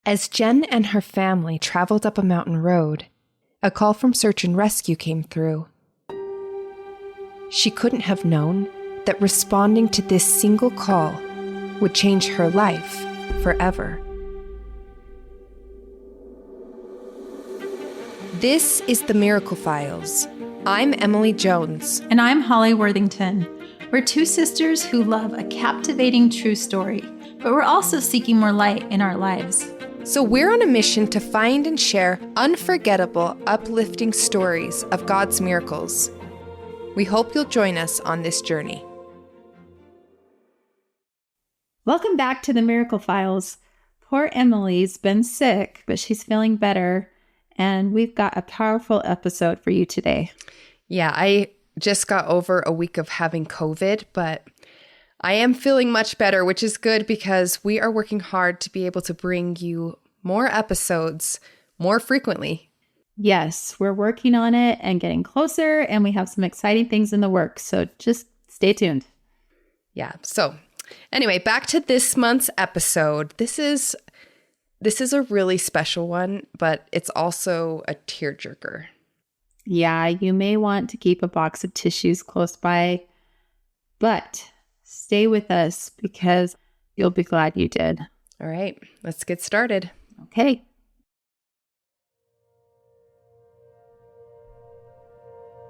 As Jen and her family traveled up a mountain road, a call from search and rescue came through. She couldn't have known that responding to this single call would change her life forever. This is the Miracle Files. I'm Emily Jones. And I'm Holly Worthington. We're two sisters who love a captivating true story, but we're also seeking more light in our lives. So we're on a mission to find and share unforgettable, uplifting stories of God's miracles. We hope you'll join us on this journey. Welcome back to the Miracle Files. Poor Emily's been sick, but she's feeling better, and we've got a powerful episode for you today. Yeah, I just got over a week of having COVID, but I am feeling much better, which is good because we are working hard to be able to bring you more episodes more frequently. Yes, we're working on it and getting closer, and we have some exciting things in the works, so just stay tuned. Yeah, so anyway, back to this month's episode. This is a really special one, but it's also a tearjerker. Yeah, you may want to keep a box of tissues close by, but stay with us because you'll be glad you did. All right, let's get started. Okay.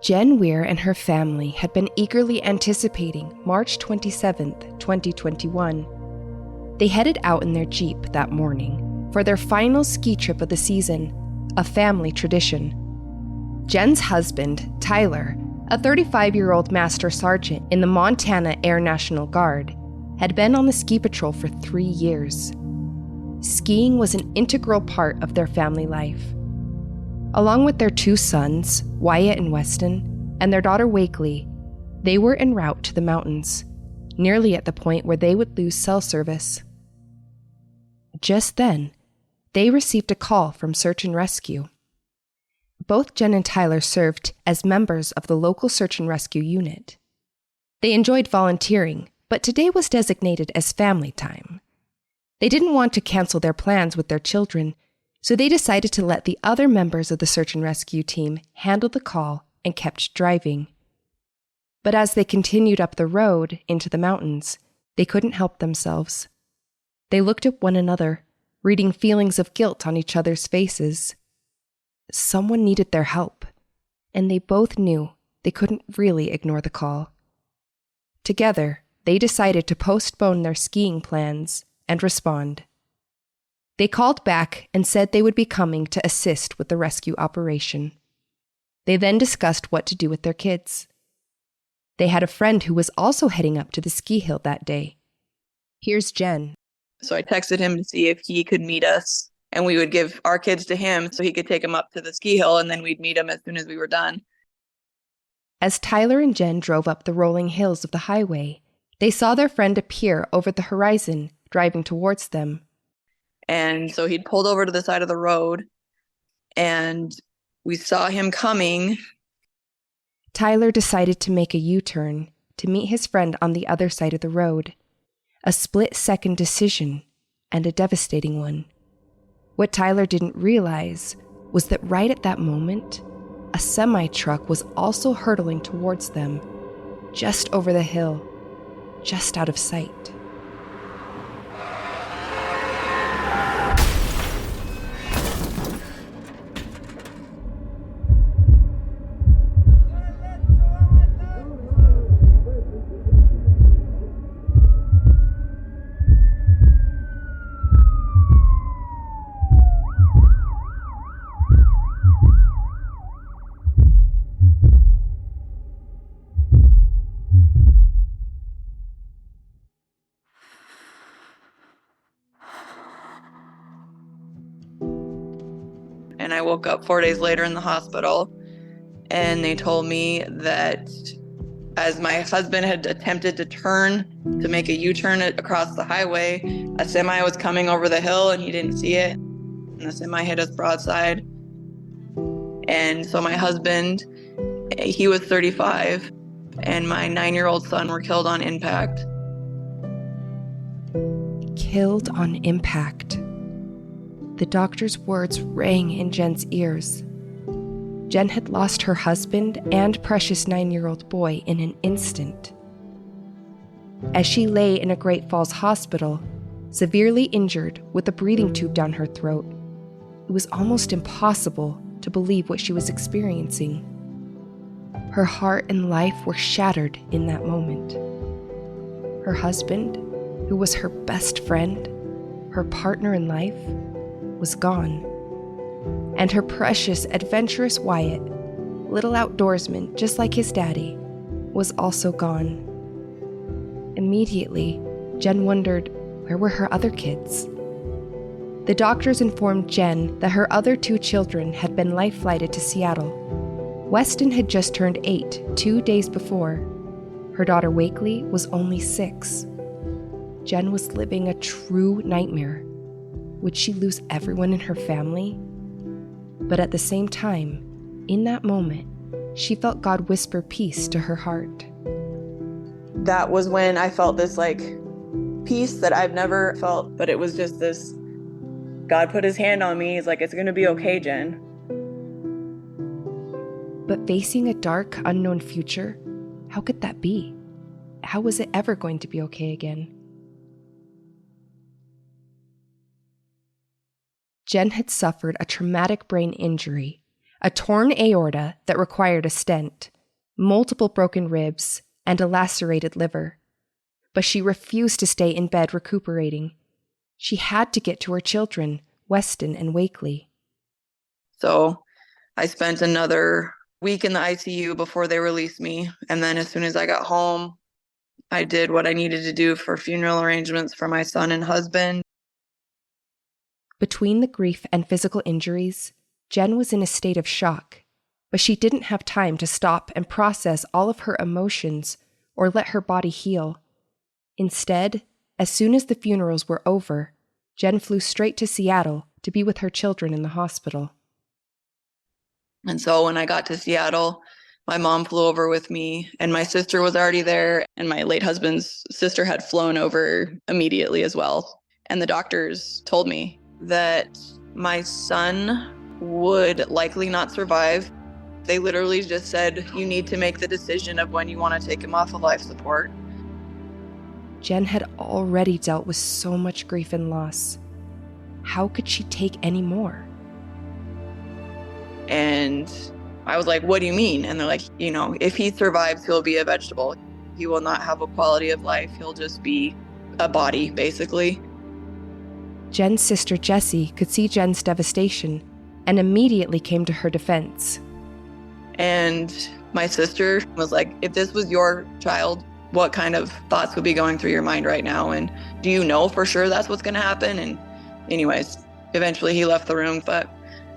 Jen Weir and her family had been eagerly anticipating March 27th, 2021. They headed out in their Jeep that morning for their final ski trip of the season, a family tradition. Jen's husband, Tyler, a 35-year-old master sergeant in the Montana Air National Guard, had been on the ski patrol for 3 years. Skiing was an integral part of their family life. Along with their 2 sons, Wyatt and Weston, and their daughter Wakely, they were en route to the mountains, nearly at the point where they would lose cell service. Just then, they received a call from search and rescue. Both Jen and Tyler served as members of the local search and rescue unit. They enjoyed volunteering, but today was designated as family time. They didn't want to cancel their plans with their children, so they decided to let the other members of the search and rescue team handle the call and kept driving. But as they continued up the road into the mountains, they couldn't help themselves. They looked at one another, reading feelings of guilt on each other's faces. Someone needed their help, and they both knew they couldn't really ignore the call. Together, they decided to postpone their skiing plans and respond. They called back and said they would be coming to assist with the rescue operation. They then discussed what to do with their kids. They had a friend who was also heading up to the ski hill that day. Here's Jen. So I texted him to see if he could meet us, and we would give our kids to him so he could take them up to the ski hill, and then we'd meet him as soon as we were done. As Tyler and Jen drove up the rolling hills of the highway, they saw their friend appear over the horizon, driving towards them. And so he'd pulled over to the side of the road, and we saw him coming. Tyler decided to make a U-turn to meet his friend on the other side of the road. A split-second decision, and a devastating one. What Tyler didn't realize was that right at that moment, a semi-truck was also hurtling towards them, just over the hill, just out of sight. And I woke up 4 days later in the hospital, and they told me that as my husband had attempted to turn to make a U-turn across the highway, a semi was coming over the hill and he didn't see it. And the semi hit us broadside. And so my husband, he was 35, and my 9-year-old son were killed on impact. Killed on impact. The doctor's words rang in Jen's ears. Jen had lost her husband and precious 9-year-old boy in an instant. As she lay in a Great Falls hospital, severely injured with a breathing tube down her throat, it was almost impossible to believe what she was experiencing. Her heart and life were shattered in that moment. Her husband, who was her best friend, her partner in life, was gone. And her precious, adventurous Wyatt, little outdoorsman just like his daddy, was also gone. Immediately, Jen wondered, where were her other kids? The doctors informed Jen that her other 2 children had been life-flighted to Seattle. Weston had just turned 8 2 days before. Her daughter Wakely was only 6. Jen was living a true nightmare. Would she lose everyone in her family? But at the same time, in that moment, she felt God whisper peace to her heart. That was when I felt this peace that I've never felt, but it was just this, God put his hand on me. He's like, it's going to be okay, Jen. But facing a dark, unknown future, how could that be? How was it ever going to be okay again? Jen had suffered a traumatic brain injury, a torn aorta that required a stent, multiple broken ribs, and a lacerated liver. But she refused to stay in bed recuperating. She had to get to her children, Weston and Wakely. So I spent another week in the ICU before they released me. And then as soon as I got home, I did what I needed to do for funeral arrangements for my son and husband. Between the grief and physical injuries, Jen was in a state of shock, but she didn't have time to stop and process all of her emotions or let her body heal. Instead, as soon as the funerals were over, Jen flew straight to Seattle to be with her children in the hospital. And so when I got to Seattle, my mom flew over with me, and my sister was already there, and my late husband's sister had flown over immediately as well. And the doctors told me that my son would likely not survive. They literally just said, you need to make the decision of when you want to take him off of life support. Jen had already dealt with so much grief and loss. How could she take any more? And I was like, what do you mean? And they're like, if he survives, he'll be a vegetable. He will not have a quality of life. He'll just be a body, basically. Jen's sister Jessie could see Jen's devastation and immediately came to her defense. And my sister was like, if this was your child, what kind of thoughts would be going through your mind right now? And do you know for sure that's what's going to happen? And anyways, eventually he left the room. But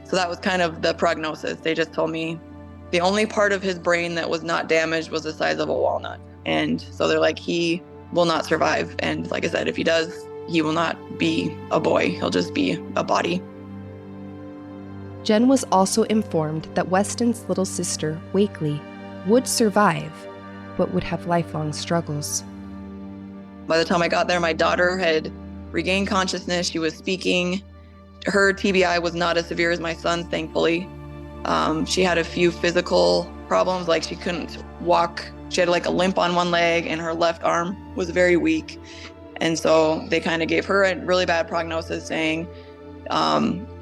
so that was kind of the prognosis. They just told me the only part of his brain that was not damaged was the size of a walnut. And so they're like, he will not survive. And like I said, if he does, he will not be a boy. He'll just be a body. Jen was also informed that Weston's little sister, Wakely, would survive, but would have lifelong struggles. By the time I got there, my daughter had regained consciousness. She was speaking. Her TBI was not as severe as my son's, thankfully. She had a few physical problems, like she couldn't walk. She had a limp on one leg, and her left arm was very weak. And so they kind of gave her a really bad prognosis, saying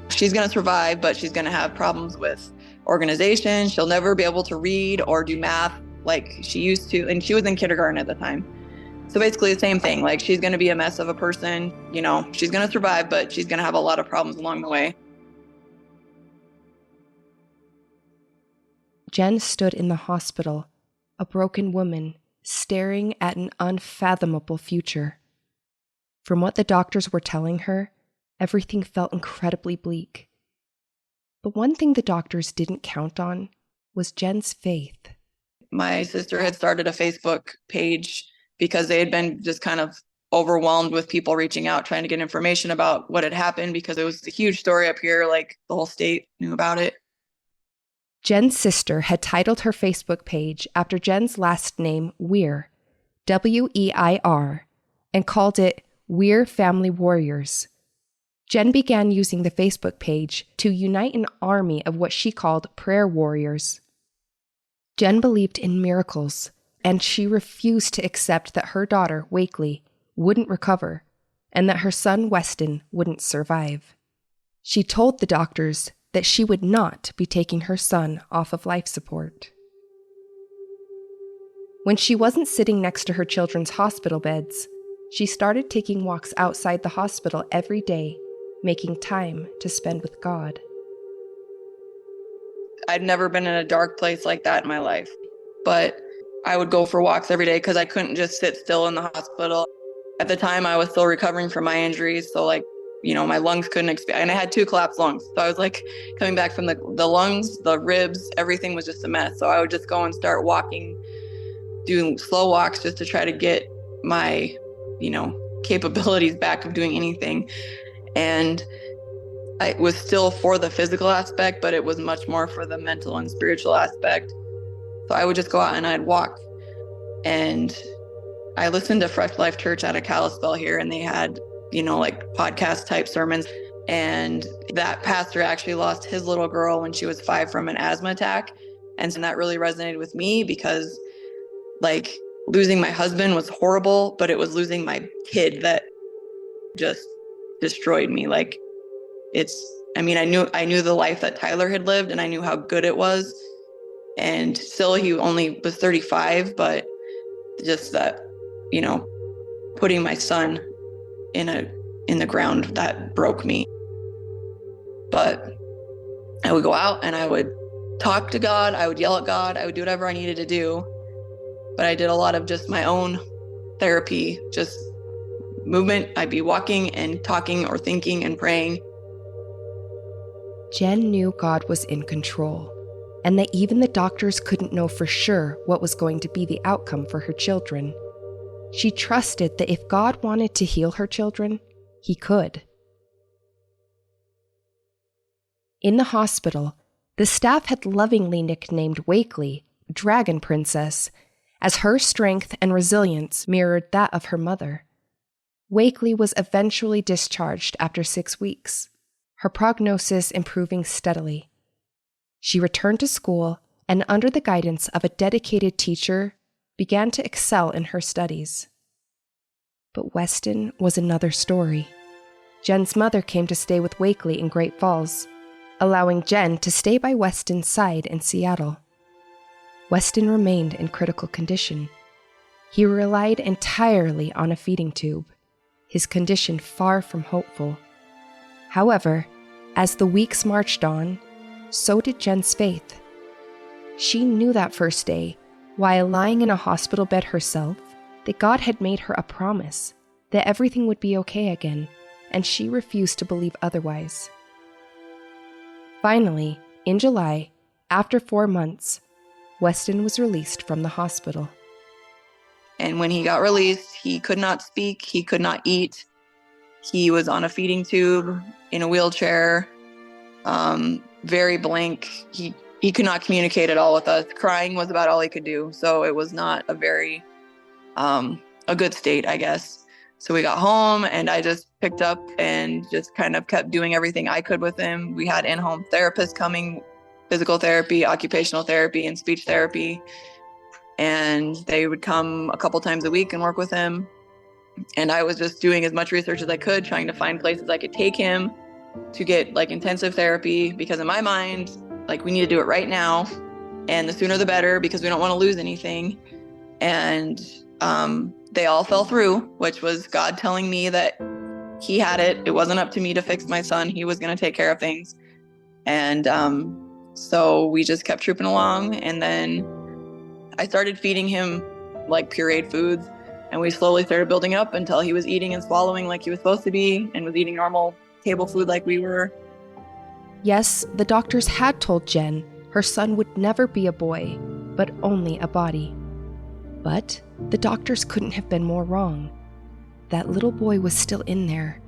she's going to survive, but she's going to have problems with organization. She'll never be able to read or do math like she used to. And she was in kindergarten at the time. So basically the same thing, she's going to be a mess of a person. She's going to survive, but she's going to have a lot of problems along the way. Jen stood in the hospital, a broken woman, staring at an unfathomable future. From what the doctors were telling her, everything felt incredibly bleak. But one thing the doctors didn't count on was Jen's faith. My sister had started a Facebook page because they had been just kind of overwhelmed with people reaching out, trying to get information about what had happened, because it was a huge story up here, the whole state knew about it. Jen's sister had titled her Facebook page after Jen's last name, Weir, W-E-I-R, and called it Weir Family Warriors. Jen began using the Facebook page to unite an army of what she called prayer warriors. Jen believed in miracles, and she refused to accept that her daughter, Wakely, wouldn't recover, and that her son, Weston, wouldn't survive. She told the doctors that she would not be taking her son off of life support. When she wasn't sitting next to her children's hospital beds, she started taking walks outside the hospital every day, making time to spend with God. I'd never been in a dark place like that in my life, but I would go for walks every day because I couldn't just sit still in the hospital. At the time, I was still recovering from my injuries, so my lungs couldn't expand, and I had 2 collapsed lungs. So I was coming back from the lungs, the ribs, everything was just a mess. So I would just go and start walking, doing slow walks just to try to get my, capabilities back of doing anything. And I was still for the physical aspect, but it was much more for the mental and spiritual aspect. So I would just go out and I'd walk. And I listened to Fresh Life Church out of Kalispell here, and they had, podcast type sermons. And that pastor actually lost his little girl when she was 5 from an asthma attack. And so that really resonated with me because losing my husband was horrible, but it was losing my kid that just destroyed me. I knew the life that Tyler had lived, and I knew how good it was. And still, he only was 35, but just that, putting my son in the ground, that broke me. But I would go out and I would talk to God. I would yell at God. I would do whatever I needed to do. But I did a lot of just my own therapy, just movement. I'd be walking and talking or thinking and praying. Jen knew God was in control, and that even the doctors couldn't know for sure what was going to be the outcome for her children. She trusted that if God wanted to heal her children, He could. In the hospital, the staff had lovingly nicknamed Wakely Dragon Princess, as her strength and resilience mirrored that of her mother. Wakely was eventually discharged after 6 weeks, her prognosis improving steadily. She returned to school and, under the guidance of a dedicated teacher, began to excel in her studies. But Weston was another story. Jen's mother came to stay with Wakely in Great Falls, allowing Jen to stay by Weston's side in Seattle. Weston remained in critical condition. He relied entirely on a feeding tube, his condition far from hopeful. However, as the weeks marched on, so did Jen's faith. She knew that first day, while lying in a hospital bed herself, that God had made her a promise that everything would be okay again, and she refused to believe otherwise. Finally, in July, after 4 months, Weston was released from the hospital. And when he got released, he could not speak, he could not eat. He was on a feeding tube, in a wheelchair, very blank. He could not communicate at all with us. Crying was about all he could do. So it was not a very, a good state, I guess. So we got home and I just picked up and just kind of kept doing everything I could with him. We had in-home therapists coming, physical therapy, occupational therapy, and speech therapy. And they would come a couple times a week and work with him. And I was just doing as much research as I could, trying to find places I could take him to get intensive therapy, because in my mind, we need to do it right now, and the sooner the better, because we don't want to lose anything. And they all fell through, which was God telling me that He had it. It wasn't up to me to fix my son. He was going to take care of things. And so we just kept trooping along. And then I started feeding him pureed foods. And we slowly started building up until he was eating and swallowing like he was supposed to be, and was eating normal table food like we were. Yes, the doctors had told Jen her son would never be a boy, but only a body. But the doctors couldn't have been more wrong. That little boy was still in there,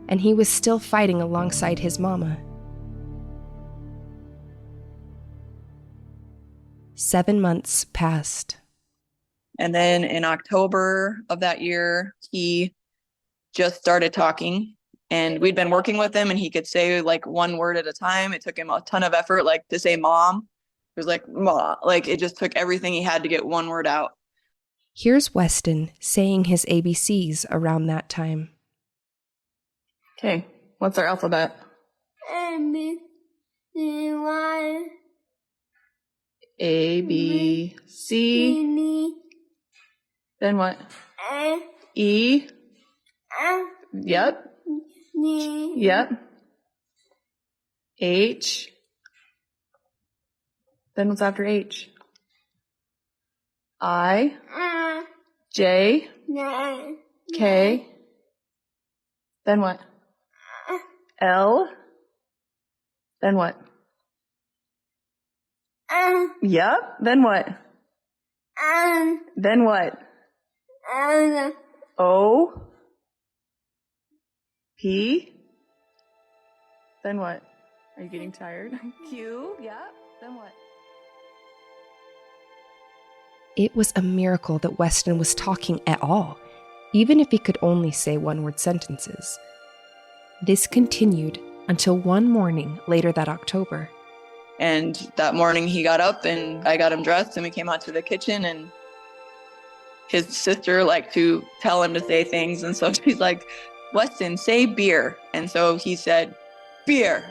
and he was still fighting alongside his mama. 7 months passed. And then in October of that year, he just started talking. And we'd been working with him and he could say like one word at a time. It took him a ton of effort, like to say mom. It was like, ma. Like it just took everything he had to get one word out. Here's Weston saying his ABCs around that time. Okay, what's our alphabet? A, B, C. Then what? E. Yep. Yep. H. Then what's after H? I. J. K. Then what? L. Then what? Yep. Then what? Then what? O. P. Then what? Are you getting tired? Q. Yep. Then what? It was a miracle that Weston was talking at all, even if he could only say one-word sentences. This continued until one morning later that October. And that morning he got up and I got him dressed and we came out to the kitchen and his sister liked to tell him to say things. And so she's like, Weston, say beer. And so he said, beer.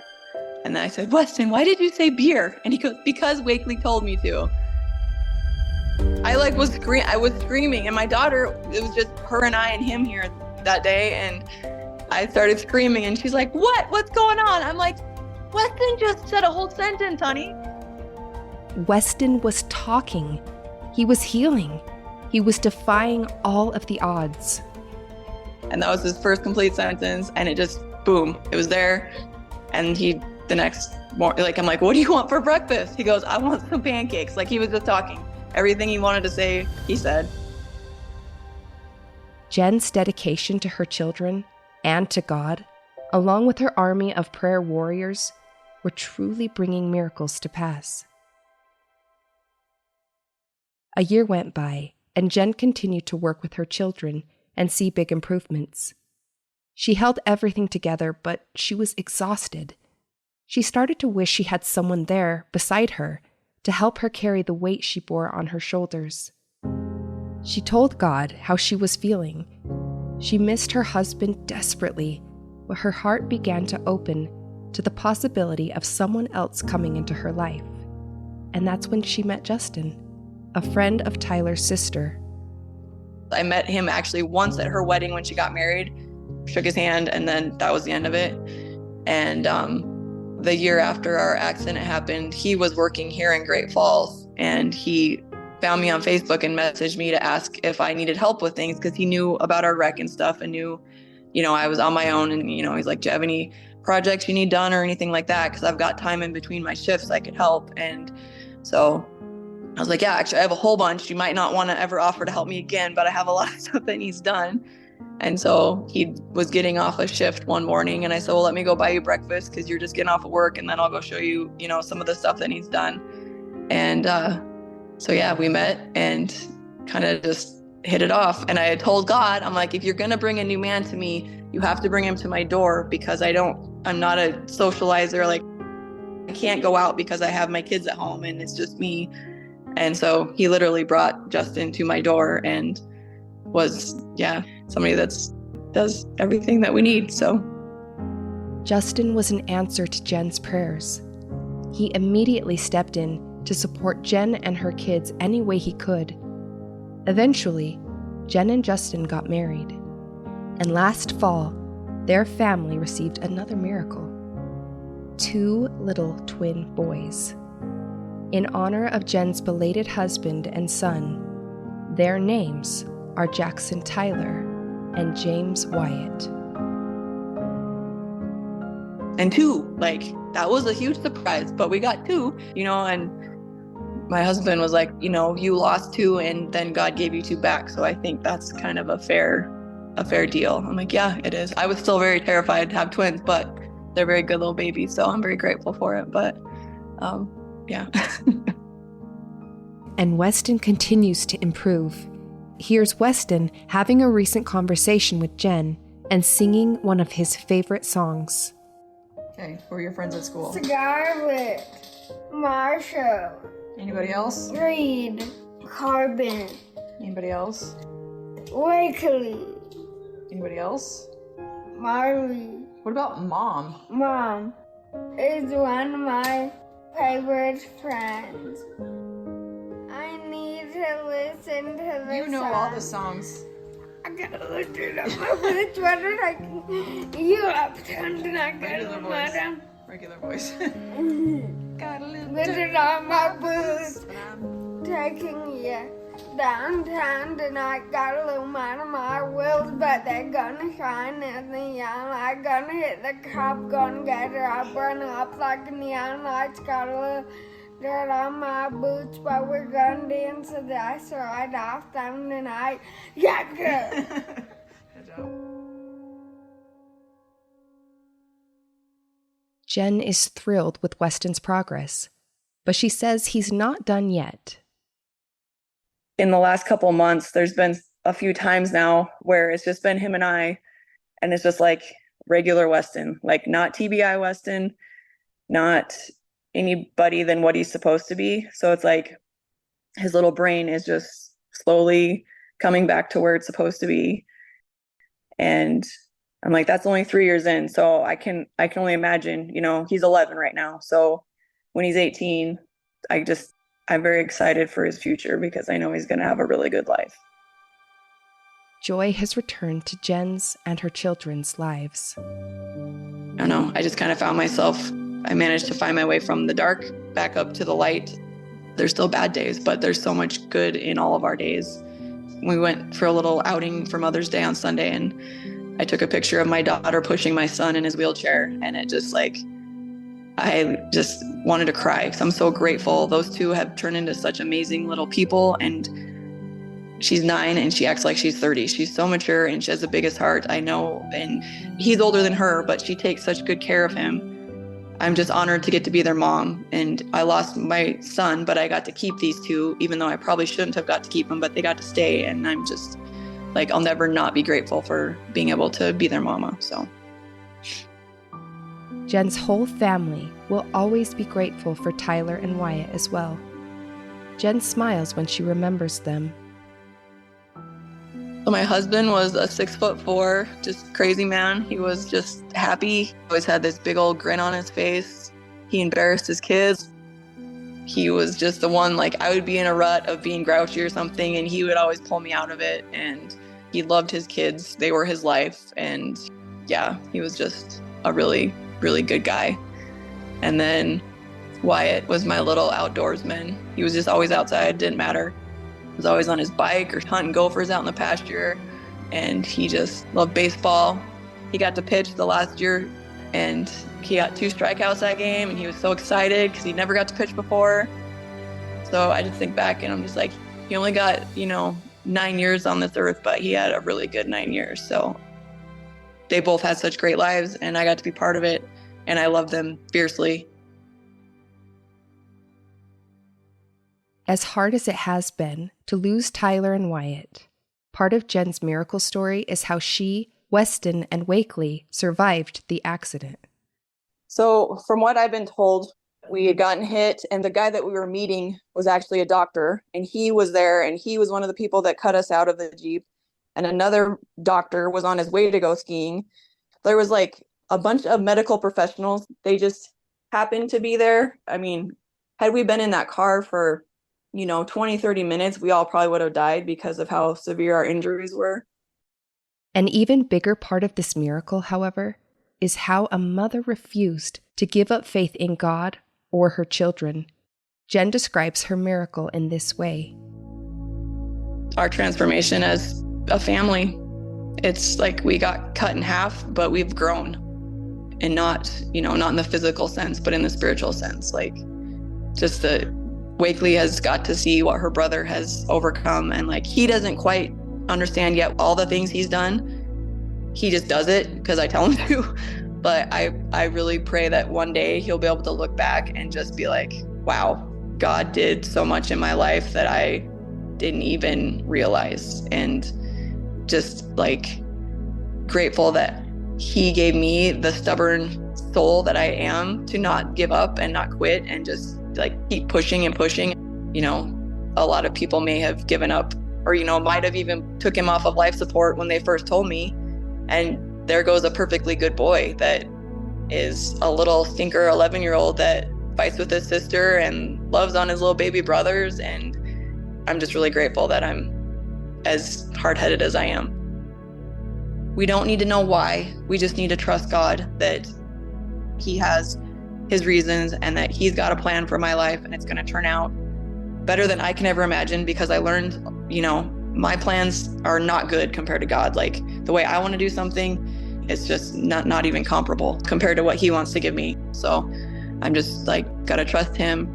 And then I said, Weston, why did you say beer? And he goes, because Wakely told me to. I was screaming, and my daughter, it was just her and I and him here that day, and I started screaming, and she's like, what's going on? I'm like, Weston just said a whole sentence, honey. Weston was talking. He was healing. He was defying all of the odds. And that was his first complete sentence, and it just, boom, it was there. And the next morning, I'm like, what do you want for breakfast? He goes, I want some pancakes. Like, he was just talking. Everything he wanted to say, he said. Jen's dedication to her children and to God, along with her army of prayer warriors, were truly bringing miracles to pass. A year went by, and Jen continued to work with her children and see big improvements. She held everything together, but she was exhausted. She started to wish she had someone there beside her to help her carry the weight she bore on her shoulders. She told God how she was feeling. She missed her husband desperately, but her heart began to open to the possibility of someone else coming into her life. And that's when she met Justin, a friend of Tyler's sister. I met him actually once at her wedding when she got married, shook his hand, and then that was the end of it. And the year after our accident happened, he was working here in Great Falls, and he found me on Facebook and messaged me to ask if I needed help with things because he knew about our wreck and stuff and knew, I was on my own. And, he's like, do you have any projects you need done or anything like that? Because I've got time in between my shifts I could help. And so I was like, yeah, actually, I have a whole bunch. You might not want to ever offer to help me again, but I have a lot of stuff that needs done. And so he was getting off a shift one morning and I said, well, let me go buy you breakfast because you're just getting off of work and then I'll go show you, some of the stuff that needs done. And so, yeah, we met and kind of just hit it off. And I had told God, I'm like, if you're going to bring a new man to me, you have to bring him to my door because I'm not a socializer. Like, I can't go out because I have my kids at home and it's just me. And so he literally brought Justin to my door and was, somebody that does everything that we need. So Justin was an answer to Jen's prayers. He immediately stepped in to support Jen and her kids any way he could. Eventually, Jen and Justin got married. And last fall, their family received another miracle. 2 little twin boys. In honor of Jen's belated husband and son, their names are Jackson Tyler and James Wyatt. And 2, that was a huge surprise, but we got 2, and my husband was like, you lost 2 and then God gave you 2 back. So I think that's kind of a fair deal. I'm like, yeah, it is. I was still very terrified to have twins, but they're very good little babies. So I'm very grateful for it. But yeah. And Weston continues to improve. Here's Weston having a recent conversation with Jen and singing one of his favorite songs. Okay, who are your friends at school? Scarlett, Marshall, Anybody else? Reed, Carbon, Anybody else? Wakely, Anybody else? Marley. What about Mom? Mom is one of my favorite friends. I need to listen to the You know song. all the songs. I gotta listen up which one did I you up and I Regular gotta voice. let Regular voice. Got a little Listen on my boots. Taking you downtown tonight. Got a little man on my wheels, but they're gonna shine in the neon light. Gonna hit the cop, gonna get her. I burn up like neon lights. Got a little dirt on my boots, but we're gonna dance the dice right off them tonight. Yeah, girl. Good job. Jen is thrilled with Weston's progress, but she says he's not done yet. In the last couple of months, there's been a few times now where it's just been him and I, and it's just like regular Weston, like not TBI Weston, not anybody than what he's supposed to be. So it's like his little brain is just slowly coming back to where it's supposed to be. And I'm like, that's only 3 years in. So I can only imagine, he's 11 right now. So when he's 18, I'm very excited for his future because I know he's going to have a really good life. Joy has returned to Jen's and her children's lives. I don't know. I just kind of found myself, I managed to find my way from the dark back up to the light. There's still bad days, but there's so much good in all of our days. We went for a little outing for Mother's Day on Sunday, and I took a picture of my daughter pushing my son in his wheelchair, and it just I just wanted to cry because I'm so grateful. Those two have turned into such amazing little people, and she's 9 and she acts like she's 30. She's so mature and she has the biggest heart I know, and he's older than her, but she takes such good care of him. I'm just honored to get to be their mom, and I lost my son, but I got to keep these two, even though I probably shouldn't have got to keep them, but they got to stay, and I'm just I'll never not be grateful for being able to be their mama. So Jen's whole family will always be grateful for Tyler and Wyatt as well. Jen smiles when she remembers them. So my husband was a 6'4", just crazy man. He was just happy. He always had this big old grin on his face. He embarrassed his kids. He was just the one, I would be in a rut of being grouchy or something, and he would always pull me out of it. And he loved his kids. They were his life. And yeah, he was just a really, really good guy. And then Wyatt was my little outdoorsman. He was just always outside, didn't matter. He was always on his bike or hunting gophers out in the pasture. And he just loved baseball. He got to pitch the last year, and he got 2 strikeouts that game, and he was so excited because he never got to pitch before. So I just think back and I'm just like, he only got, 9 years on this earth, but he had a really good 9 years. So they both had such great lives, and I got to be part of it, and I love them fiercely. As hard as it has been to lose Tyler and Wyatt, part of Jen's miracle story is how she, Weston and Wakely survived the accident. So from what I've been told, we had gotten hit, and the guy that we were meeting was actually a doctor, and he was there, and he was one of the people that cut us out of the Jeep. And another doctor was on his way to go skiing. There was a bunch of medical professionals. They just happened to be there. I mean, had we been in that car for 20, 30 minutes, we all probably would have died because of how severe our injuries were. An even bigger part of this miracle, however, is how a mother refused to give up faith in God or her children. Jen describes her miracle in this way. Our transformation as a family, it's like we got cut in half, but we've grown. And not in the physical sense, but in the spiritual sense. Just the Wakely has got to see what her brother has overcome, and he doesn't quite understand yet all the things he's done. He just does it because I tell him to. But I really pray that one day he'll be able to look back and just be like, wow, God did so much in my life that I didn't even realize. And just grateful that he gave me the stubborn soul that I am to not give up and not quit and just like keep pushing and pushing. You know, a lot of people may have given up or, you know, might have even took him off of life support when they first told me. And there goes a perfectly good boy that is a little stinker 11-year-old that fights with his sister and loves on his little baby brothers. And I'm just really grateful that I'm as hard-headed as I am. We don't need to know why. We just need to trust God that he has his reasons and that he's got a plan for my life, and it's going to turn out better than I can ever imagine, because I learned, you know, my plans are not good compared to God. Like the way I want to do something, it's just not even comparable compared to what he wants to give me. So I'm just like, got to trust him.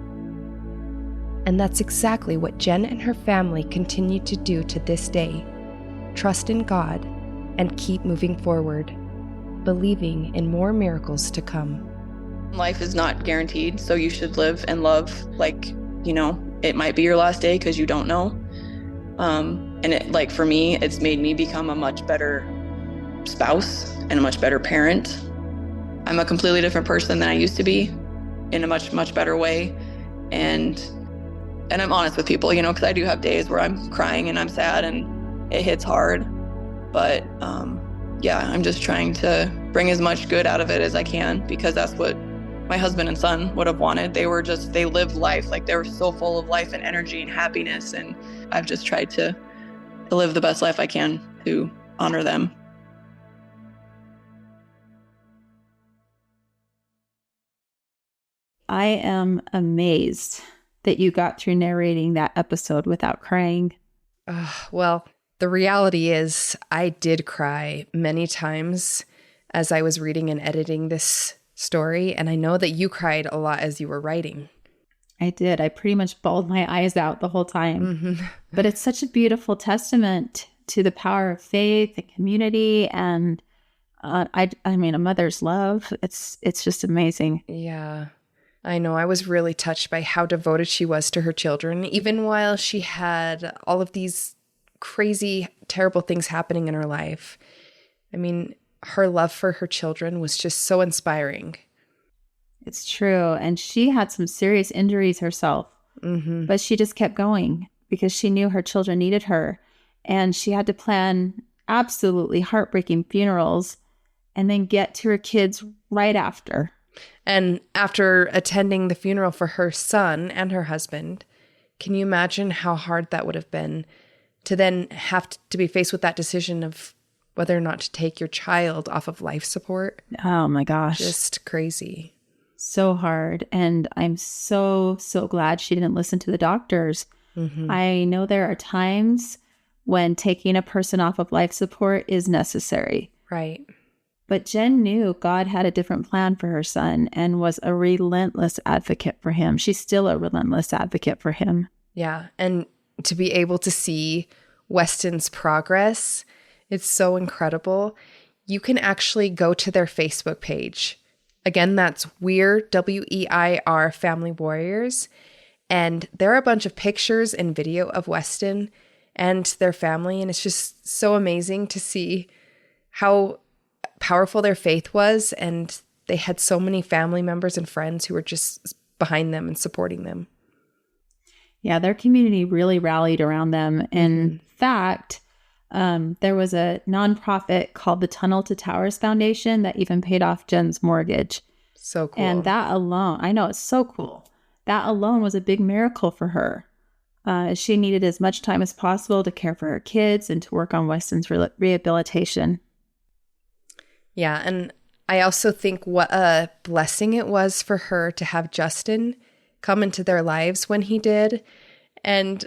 And that's exactly what Jen and her family continue to do to this day. Trust in God and keep moving forward, believing in more miracles to come. Life is not guaranteed, so you should live and love like, you know, it might be your last day because you don't know. And it, like for me, it's made me become a much better spouse and a much better parent. I'm a completely different person than I used to be in a much, much better way. And I'm honest with people, you know, because I do have days where I'm crying and I'm sad and it hits hard. But yeah, I'm just trying to bring as much good out of it as I can, because that's what my husband and son would have wanted. They lived life. Like they were so full of life and energy and happiness. And I've just tried to live the best life I can to honor them. I am amazed that you got through narrating that episode without crying. Well, the reality is I did cry many times as I was reading and editing this story. And I know that you cried a lot as you were writing. I did. I pretty much bawled my eyes out the whole time. Mm-hmm. But it's such a beautiful testament to the power of faith and community and I mean, a mother's love. It's just amazing. Yeah. I know. I was really touched by how devoted she was to her children, even while she had all of these crazy, terrible things happening in her life. I mean, her love for her children was just so inspiring. It's true. And she had some serious injuries herself, Mm-hmm. but she just kept going because she knew her children needed her. And she had to plan absolutely heartbreaking funerals and then get to her kids right after. And after attending the funeral for her son and her husband, can you imagine how hard that would have been to then have to be faced with that decision of whether or not to take your child off of life support? Oh my gosh. Just crazy. So hard. And I'm so glad she didn't listen to the doctors. Mm-hmm. I know there are times when taking a person off of life support is necessary. Right. But Jen knew God had a different plan for her son and was a relentless advocate for him. She's still a relentless advocate for him. Yeah. And to be able to see Weston's progress, it's so incredible. You can actually go to their Facebook page. Again, that's Weir, W-E-I-R, Family Warriors. And there are a bunch of pictures and video of Weston and their family. And it's just so amazing to see how powerful their faith was. And they had so many family members and friends who were just behind them and supporting them. Yeah, their community really rallied around them. In fact, there was a nonprofit called the Tunnel to Towers Foundation that even paid off Jen's mortgage. So cool. And that alone, I know, it's so cool. That alone was a big miracle for her. She needed as much time as possible to care for her kids and to work on Weston's rehabilitation. Yeah, and I also think what a blessing it was for her to have Justin come into their lives when he did. And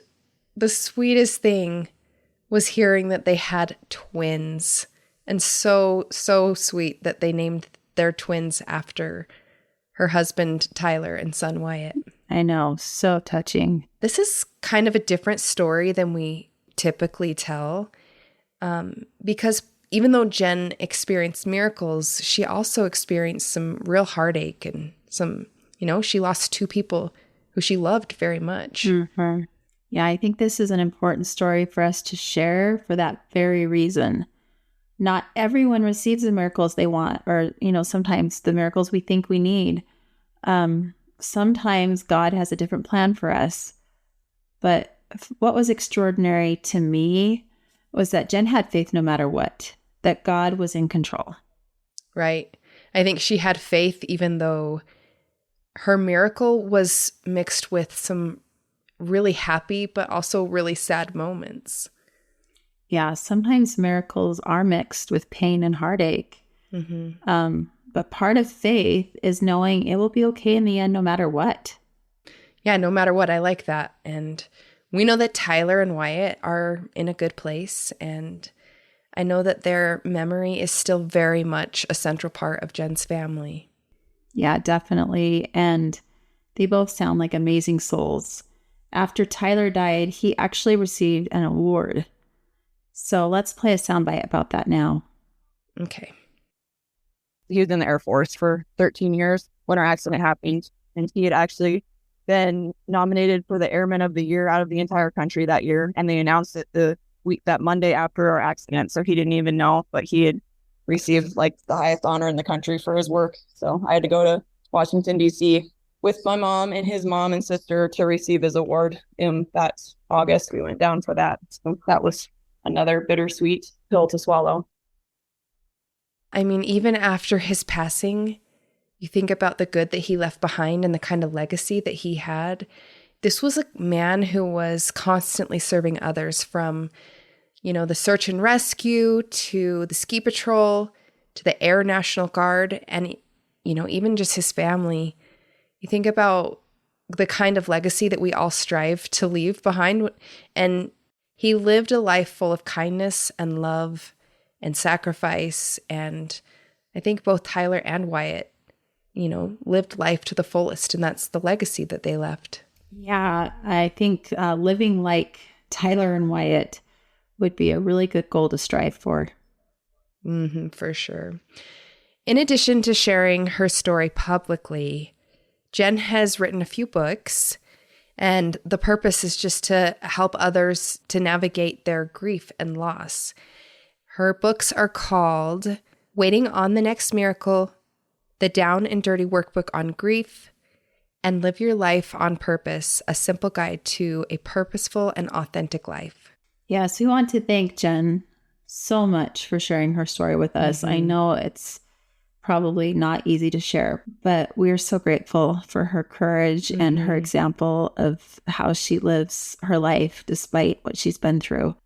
the sweetest thing was hearing that they had twins. And so sweet that they named their twins after her husband, Tyler, and son, Wyatt. I know, so touching. This is kind of a different story than we typically tell, because even though Jen experienced miracles, she also experienced some real heartache and some, she lost two people who she loved very much. Mm-hmm. Yeah, I think this is an important story for us to share for that very reason. not everyone receives the miracles they want, or, sometimes the miracles we think we need. Sometimes God has a different plan for us. But what was extraordinary to me was that Jen had faith no matter what, that God was in control. Right. I think she had faith even though her miracle was mixed with some really happy but also really sad moments. Yeah, sometimes miracles are mixed with pain and heartache. But part of faith is knowing it will be okay in the end no matter what. Yeah, no matter what. I like that. And we know that Tyler and Wyatt are in a good place. And I know that their memory is still very much a central part of Jen's family. Yeah, definitely. And they both sound like amazing souls. After Tyler died, he actually received an award. So let's play a soundbite about that now. Okay. He was in the Air Force for 13 years when our accident happened. And he had actually been nominated for the Airman of the Year out of the entire country that year. And they announced it that Monday after our accident. So he didn't even know, but he had received like the highest honor in the country for his work. So I had to go to Washington, D.C. with my mom and his mom and sister to receive his award. In that August, we went down for that. So that was another bittersweet pill to swallow. I mean, even after his passing, you think about the good that he left behind and the kind of legacy that he had. This was a man who was constantly serving others, from, the search and rescue to the ski patrol to the Air National Guard and, even just his family. You think about the kind of legacy that we all strive to leave behind. And he lived a life full of kindness and love and sacrifice. And I think both Tyler and Wyatt, lived life to the fullest. And that's the legacy that they left. Yeah, I think living like Tyler and Wyatt would be a really good goal to strive for. For sure. In addition to sharing her story publicly, Jen has written a few books, and the purpose is just to help others to navigate their grief and loss. Her books are called Waiting on the Next Miracle, The Down and Dirty Workbook on Grief, and Live Your Life on Purpose, a simple guide to a purposeful and authentic life. Yes, we want to thank Jen so much for sharing her story with us. I know it's probably not easy to share, but we are so grateful for her courage and her example of how she lives her life despite what she's been through.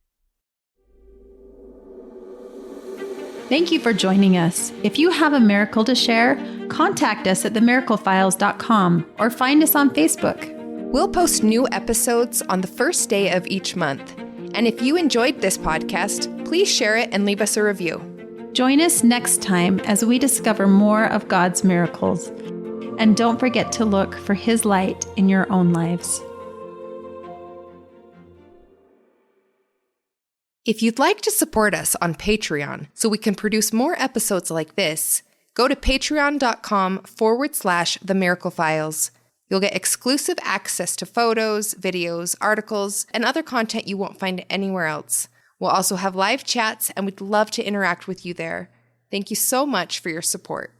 Thank you for joining us. If you have a miracle to share, contact us at themiraclefiles.com or find us on Facebook. We'll post new episodes on the first day of each month. And if you enjoyed this podcast, please share it and leave us a review. Join us next time as we discover more of God's miracles. And don't forget to look for His light in your own lives. If you'd like to support us on Patreon so we can produce more episodes like this, go to patreon.com/The Miracle Files. You'll get exclusive access to photos, videos, articles, and other content you won't find anywhere else. We'll also have live chats, and we'd love to interact with you there. Thank you so much for your support.